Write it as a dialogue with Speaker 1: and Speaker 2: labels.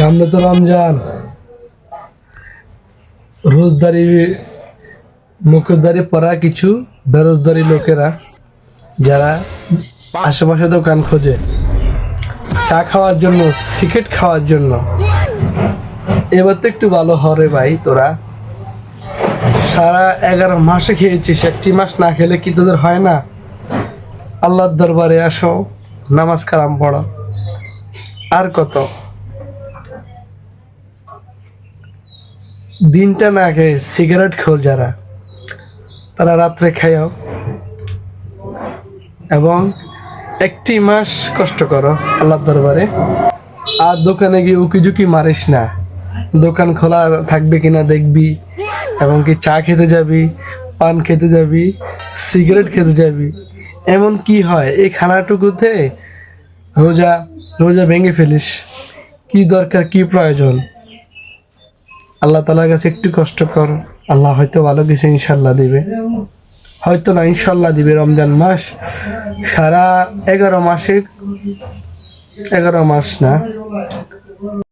Speaker 1: সামনে তো রমজান। রোজদারি মুখোশধারী পরা কিছু বেরোজগারি লোকেরা যারা আশেপাশে দোকান খোঁজে চা খাওয়ার জন্য, সিগারেট খাওয়ার জন্য। এবার তো একটু ভালো হরে ভাই, তোরা সারা 11 মাসে খেয়েছিস, একটি মাস না খেলে কি তোদের হয় না? আল্লাহর দরবারে আসো, নামাজ কালাম পড়ো। আর কত দিনটা না খেয়ে সিগারেট খোর যারা, তারা রাত্রে খাও এবং একটি মাস কষ্ট করো আল্লাহর দরবারে। আর দোকানে গিয়ে উকিঝুঁকি মারিস না, দোকান খোলা থাকবে কিনা দেখবি, এবং কি চা খেতে যাবি, পান খেতে যাবি, সিগারেট খেতে যাবি। এমন কি হয় এই খানাটুকুতে রোজা রোজা ভেঙে ফেলিস? কি দরকার, কি প্রয়োজন? আল্লাহ তাআলার কাছে একটু কষ্ট কর, আল্লাহ হয়তো ভালো কিছু ইনশাল্লাহ দিবে, হয়তো না ইনশাল্লাহ দিবে। রমজান মাস সারা 11 মাসে, 11 মাস না